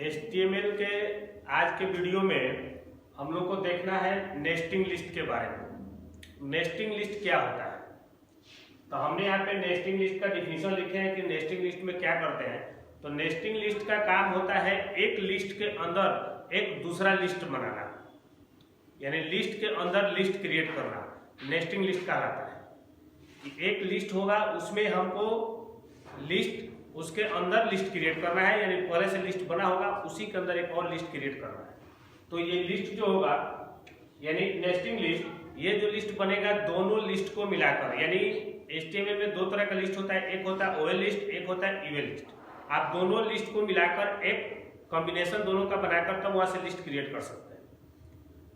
HTML के आज के वीडियो में हम लोग को देखना है नेस्टिंग लिस्ट के बारे में। नेस्टिंग लिस्ट क्या होता है, तो हमने यहाँ पे नेस्टिंग लिस्ट का डिफिनीशन लिखे हैं कि नेस्टिंग लिस्ट में क्या करते हैं। तो नेस्टिंग लिस्ट का काम होता है एक लिस्ट के अंदर एक दूसरा लिस्ट बनाना, यानी लिस्ट के अंदर लिस्ट क्रिएट करना नेस्टिंग लिस्ट कहलाता है। कि एक लिस्ट होगा उसमें हमको लिस्ट उसके अंदर लिस्ट क्रिएट करना है, यानी पहले से लिस्ट बना होगा उसी के अंदर एक और लिस्ट क्रिएट करना है। तो ये लिस्ट जो होगा यानी नेस्टिंग लिस्ट, ये जो लिस्ट बनेगा दोनों लिस्ट को मिलाकर, यानी HTML में दो तरह का लिस्ट होता है, एक होता है OL लिस्ट, एक होता है UL लिस्ट। आप दोनों लिस्ट को मिलाकर एक कॉम्बिनेशन दोनों का बनाकर तब वहां से लिस्ट क्रिएट कर सकते हैं।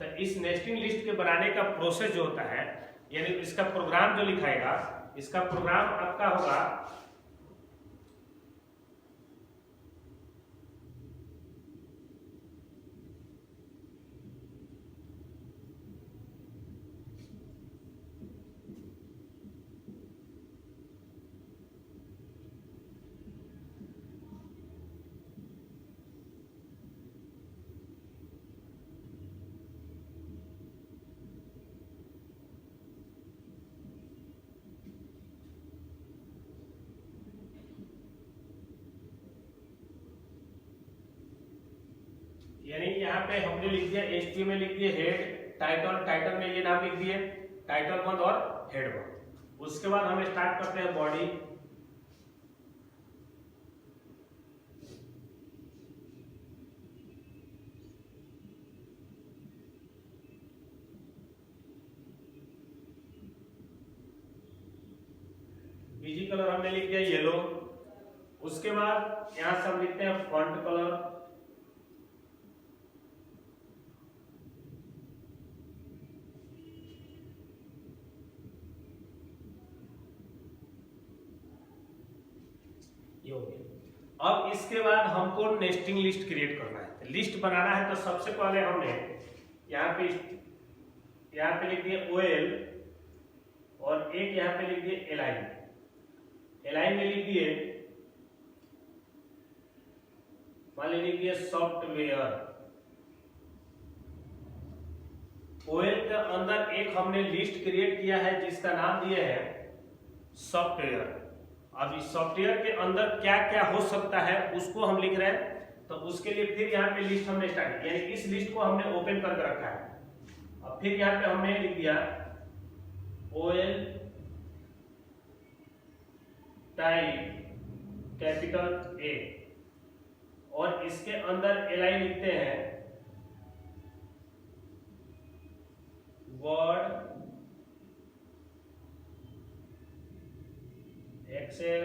तो इस नेस्टिंग लिस्ट के बनाने का प्रोसेस जो होता है, यानी इसका प्रोग्राम जो लिखाएगा, इसका प्रोग्राम आपका होगा यानी यहाँ पे हमने लिख दिया HTML लिख दिए हेड टाइटल में ये नाम लिख दिए टाइटल 1 और हेड 1। उसके बाद हम स्टार्ट करते हैं बॉडी। बीजी कलर हमने लिख दिया येलो। उसके बाद यहां से हम लिखते हैं फॉन्ट कलर, ये हो गया। अब इसके बाद हमको नेस्टिंग लिस्ट क्रिएट करना है, लिस्ट बनाना है। तो सबसे पहले हमने यहाँ पे लिख दिए OL और एक यहाँ पे लिख दिए LI में लिख दिए मान लिख दिए सॉफ्टवेयर। OL के अंदर एक हमने लिस्ट क्रिएट किया है जिसका नाम दिए है सॉफ्टवेयर। अब इस सॉफ्टवेयर के अंदर क्या क्या हो सकता है उसको हम लिख रहे हैं। तो उसके लिए फिर यहाँ पे लिस्ट हमने स्टार्ट किया, यानी इस लिस्ट को हमने ओपन करके रखा है। अब फिर यहाँ पे हमने लिख दिया OL टाइप कैपिटल A और इसके अंदर LI लिखते हैं वर्ड, एक्सेल,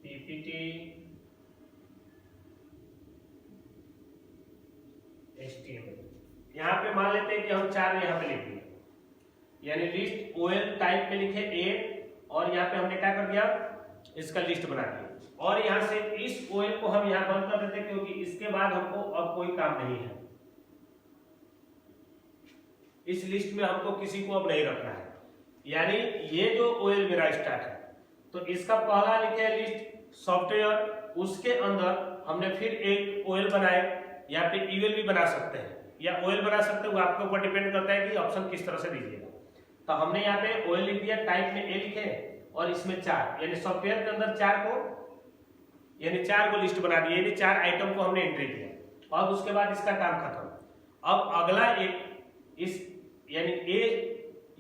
PPT, HTML। यहां पे मान लेते हैं कि हम चार यहां पे लिख दिए, यानी लिस्ट OL टाइप में लिखे A और यहां पे हमने क्या कर दिया इसका लिस्ट बना दिया। और यहां से इस OL को हम यहां बंद कर देते हैं क्योंकि इसके बाद हमको अब कोई काम नहीं है, इस लिस्ट में हमको किसी को अब नहीं रखना है। यानी ये जो OL मेरा स्टार्ट है, तो इसका पहला लिखे है लिस्ट सॉफ्टवेयर, उसके अंदर हमने फिर एक OL बनाए, यहाँ पे UL भी बना सकते हैं या OL बना सकते हैं, वो आपके ऊपर डिपेंड करता है कि ऑप्शन किस तरह से दीजिएगा। तो हमने यहाँ पे OL लिख दिया, टाइप में A लिखे और इसमें 4, यानी सॉफ्टवेयर के अंदर 4 को लिस्ट बना दिए, यानी 4 आइटम को हमने एंट्री किया और उसके बाद इसका काम खत्म। अब अगला एक इस यानी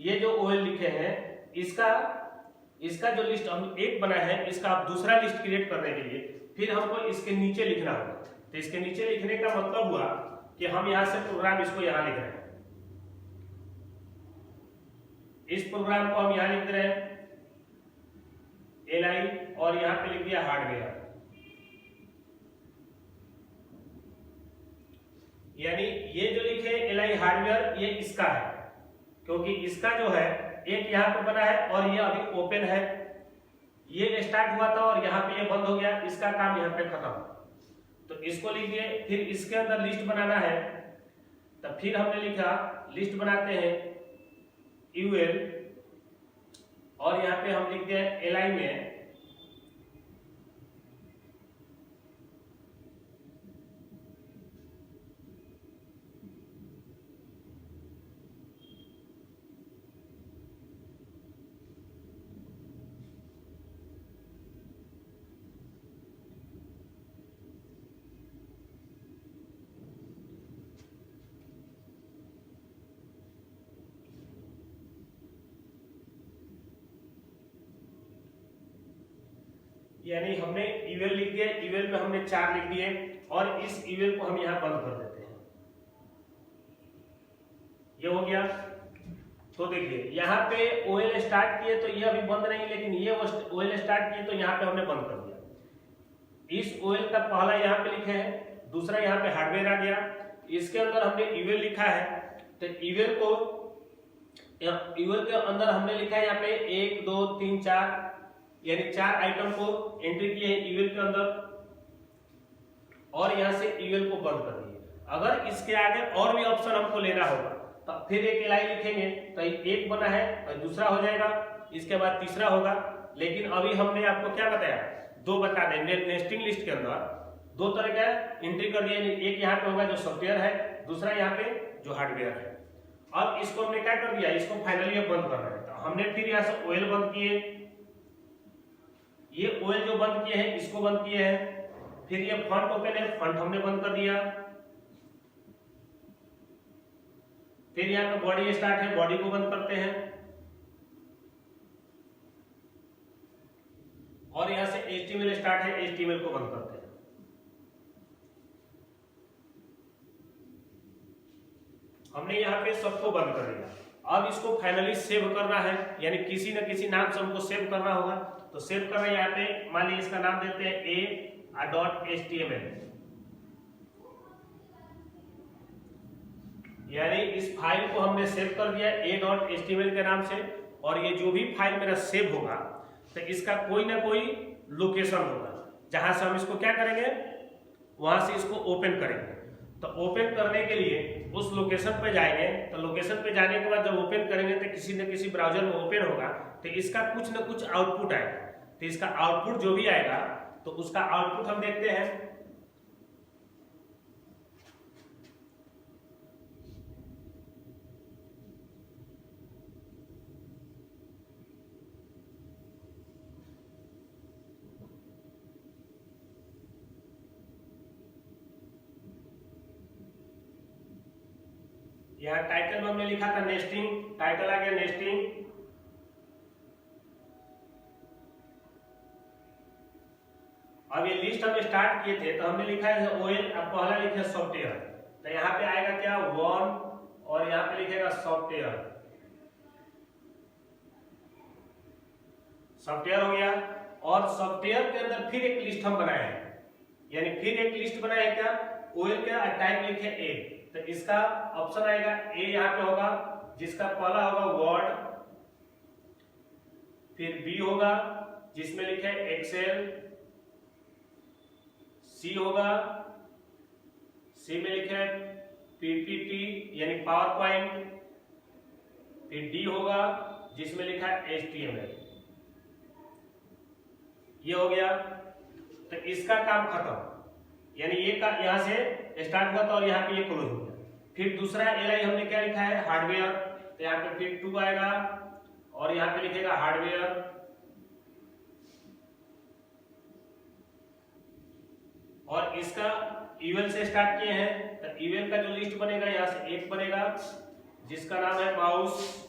ये जो OL लिखे हैं इसका जो लिस्ट हम एक बनाए हैं, इसका आप दूसरा लिस्ट क्रिएट करने के लिए फिर हमको इसके नीचे लिखना होगा। तो इसके नीचे लिखने का मतलब हुआ कि हम यहां से प्रोग्राम इसको यहां लिख रहे हैं, इस प्रोग्राम को हम यहां लिख रहे हैं LI और यहां पे लिख दिया हार्डवेयर। यानी ये जो लिखे LI हार्डवेयर ये इसका है, क्योंकि इसका जो है एक यहाँ पे बना है और ये अभी ओपन है, ये स्टार्ट हुआ था और यहाँ पे ये बंद हो गया, इसका काम यहाँ पे खत्म। तो इसको लिख दिए, फिर इसके अंदर लिस्ट बनाना है। तब फिर हमने लिखा लिस्ट बनाते हैं UL और यहाँ पे हम लिखते हैं LI में यानी हमने इवेल लिख दिया, इवेल में हमने 4 लिख दिए और इस इवेल को हम यहाँ बंद कर देते हैं। ये हो गया। तो देखिए यहाँ पे ओएल स्टार्ट किए तो ये अभी बंद नहीं, लेकिन ये ओएल स्टार्ट किए तो यहाँ पे हमने बंद कर दिया। इस ओएल का पहला यहाँ पे लिखे हैं, दूसरा यहाँ पे हार्डवेयर आ गया, इसके अंदर हमने इवेल लिखा है। तो इवेल के अंदर हमने लिखा है यहाँ पे 1 2 3 4, यानी 4 आइटम को एंट्री किए हैं इवेल के अंदर और यहाँ से इवेल को बंद कर दिए। अगर इसके आगे और भी ऑप्शन हमको लेना होगा तो फिर एक लाइन लिखेंगे, तो एक बना है और दूसरा हो जाएगा, इसके बाद तीसरा होगा। लेकिन अभी हमने आपको क्या बताया, 2 बता दें। नेस्टिंग लिस्ट के अंदर 2 तरह का एंट्री कर दिया, एक यहाँ पे होगा जो सॉफ्टवेयर है, दूसरा यहाँ पे जो हार्डवेयर है। अब इसको हमने क्या कर दिया, इसको फाइनली बंद कर रहे हैं। तो हमने फिर यहाँ से ओएल बंद किए, ये ओएल जो बंद किए हैं इसको बंद किए हैं। फिर ये फंट ओपन है, फंट हमने बंद कर दिया। फिर यहाँ पे बॉडी स्टार्ट है, बॉडी को बंद करते हैं और यहाँ से HTML स्टार्ट है, HTML को बंद करते हैं। हमने यहाँ पे सबको बंद कर दिया। अब इसको फाइनली सेव करना है, यानी किसी न किसी नाम से हमको सेव करना होगा। तो सेव करना है, यहाँ पे मान लीजिए इसका नाम देते हैं a.html, यानी इस फाइल को हमने सेव कर दिया a.html के नाम से। और ये जो भी फाइल मेरा सेव होगा तो इसका कोई ना कोई लोकेशन होगा जहां से हम इसको क्या करेंगे, वहां से इसको ओपन करेंगे। तो ओपन करने के लिए उस लोकेशन पे जाएंगे। तो लोकेशन पे जाने के बाद जब ओपन करेंगे तो किसी न किसी ब्राउजर में ओपन होगा, तो इसका कुछ न कुछ आउटपुट आएगा। तो इसका आउटपुट जो भी आएगा तो उसका आउटपुट हम देखते हैं। यहाँ टाइटल में हमने लिखा था नेस्टिंग, टाइटल आ गया नेस्टिंग। अब ये लिस्ट हम स्टार्ट किए थे तो हमने लिखा है ओएल, अब पहला लिखे सॉफ्टवेयर। तो यहाँ पे आएगा क्या 1 और यहाँ पे लिखेगा सॉफ्टवेयर, सॉफ्टवेयर हो गया। और सॉफ्टवेयर के अंदर फिर एक लिस्ट हम बनाए हैं, यानी फिर एक लिस्ट बनाए क्या, ओएल का टाइप लिखे ए। तो इसका ऑप्शन आएगा ए यहाँ पे होगा, जिसका पहला होगा वर्ड, फिर बी होगा जिसमें लिखे एक्सेल, सी होगा, सी में लिखे पीपीटी यानी पावर पॉइंट, फिर डी होगा जिसमें लिखा है HTML। ये हो गया। तो इसका काम खत्म, यानी ये का यहाँ से स्टार्ट हुआ था और यहाँ पे ये क्लोज हो गया। फिर दूसरा LI हमने क्या लिखा है हार्डवेयर, तो यहाँ पे फिर 2 आएगा और यहाँ पे लिखेगा हार्डवेयर। और इसका इवेल से स्टार्ट किए हैं, तो इवेल का जो लिस्ट बनेगा यहाँ से एक बनेगा जिसका नाम है माउस,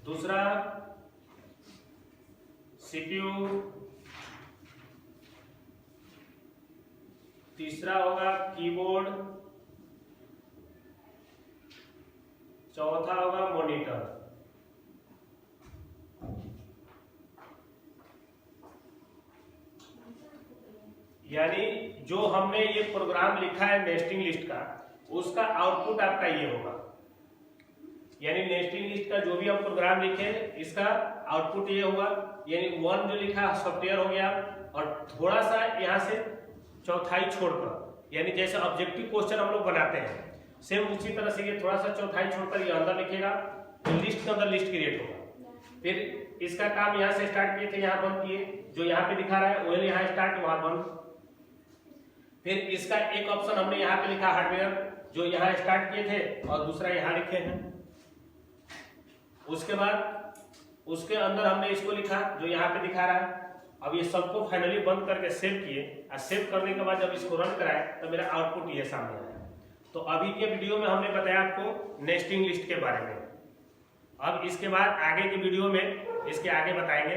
दूसरा CPU, तीसरा होगा कीबोर्ड, चौथा होगा मॉनिटर। यानी जो हमने ये प्रोग्राम लिखा है नेस्टिंग लिस्ट का, उसका आउटपुट आपका ये होगा। यानी नेस्टिंग लिस्ट का जो भी हम प्रोग्राम लिखे इसका आउटपुट ये होगा। यानी 1 जो लिखा सॉफ्टवेयर हो गया और थोड़ा सा यहाँ से चौथाई छोड़कर, यानी जैसे ऑब्जेक्टिव क्वेश्चन हम लोग बनाते हैं सेम उसी तरह से ये थोड़ा सा चौथाई छोड़कर ये अंदर लिखेगा, तो लिस्ट के अंदर लिस्ट क्रिएट होगा। फिर इसका काम यहाँ से स्टार्ट किए थे, यहाँ बंद किए, जो यहाँ पे दिखा रहा है ओएल यहाँ स्टार्ट वहां बंद। फिर इसका एक ऑप्शन हमने यहाँ पे लिखा हार्डवेयर, जो यहाँ स्टार्ट किए थे और दूसरा यहाँ लिखे हैं। उसके बाद उसके अंदर हमने इसको लिखा जो यहाँ पे दिखा रहा है। अब ये सबको फाइनली बंद करके सेव किए और सेव करने के बाद जब इसको रन कराए तो मेरा आउटपुट ये सामने आया। तो अभी के वीडियो में हमने बताया आपको नेस्टिंग लिस्ट के बारे में। अब इसके बाद आगे की वीडियो में इसके आगे बताएंगे